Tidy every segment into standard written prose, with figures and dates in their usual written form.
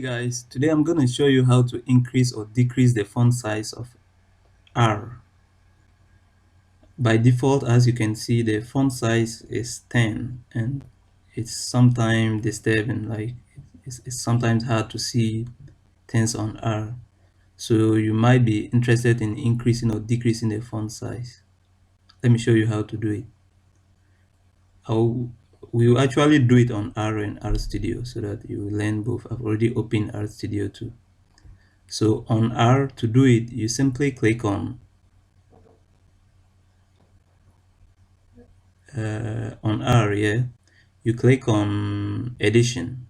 Hey guys, today I'm going to show you how to increase or decrease the font size of R. By default, as you can see, the font size is 10 and it's sometimes disturbing, like it's sometimes hard to see things on R. So you might be interested in increasing or decreasing the font size. Let me show you how to do it. We will actually do it on R and RStudio so that you will learn both. I've already opened RStudio too. So on R, to do it, you simply click on R here, you click on edition.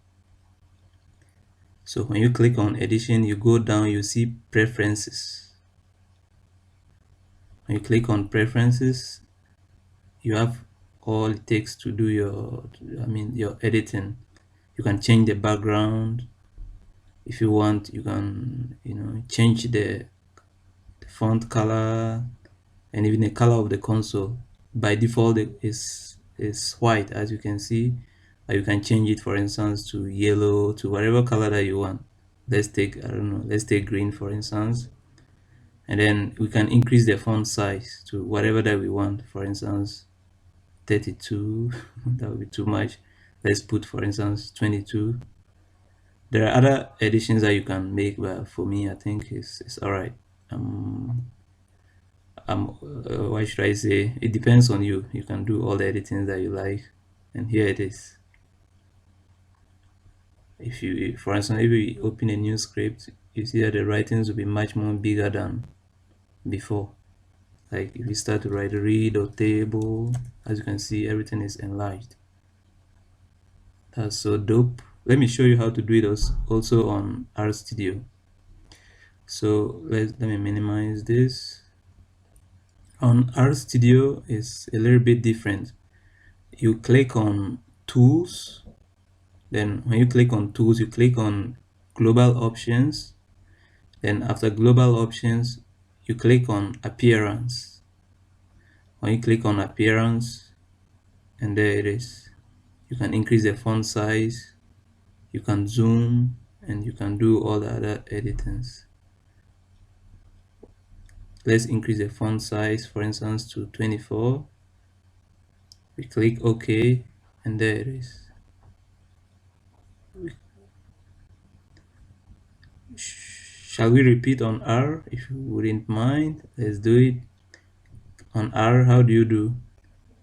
So when you click on edition, you go down, you see preferences. When you click on preferences, you have all it takes to do your editing. You can change the background. If you want, you can change the font color and even the color of the console. By default it is white, as you can see. You can change it, for instance, to yellow, to whatever color that you want. Let's take, I don't know, let's take green, for instance. And then we can increase the font size to whatever that we want. For instance, 32. That would be too much. Let's put, for instance, 22. There are other editions that you can make, but for me, I think it's all right. Why should I say, it depends on you. You can do all the editing that you like, and here it is. For instance, if you open a new script, you see that the writings will be much more bigger than before. Like if you start to write read or table, as you can see, everything is enlarged. That's so dope. Let me show you how to do it also on RStudio. So let me minimize this. On RStudio is a little bit different. You click on tools, then when you click on tools, you click on global options. Then after global options, you click on appearance. When you click on appearance, and there it is, you can increase the font size, you can zoom, and you can do all the other editings. Let's increase the font size, for instance, to 24. We click OK, and there it is. Shall we repeat on R, if you wouldn't mind? Let's do it. On R, how do?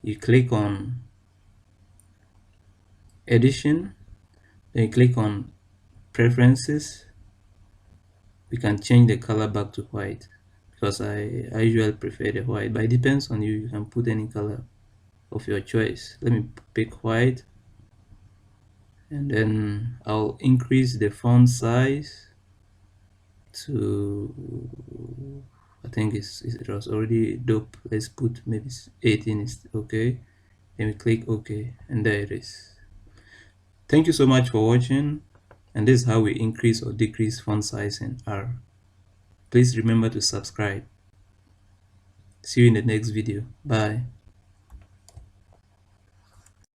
You click on edition, then you click on preferences. We can change the color back to white because I usually prefer the white, but it depends on you. You can put any color of your choice. Let me pick white, and then I'll increase the font size to, I think it was already dope. Let's put maybe 18 is okay. Then we click OK, and there it is. Thank you so much for watching, and this is how we increase or decrease font size in R. Please remember to subscribe. See you in the next video. Bye.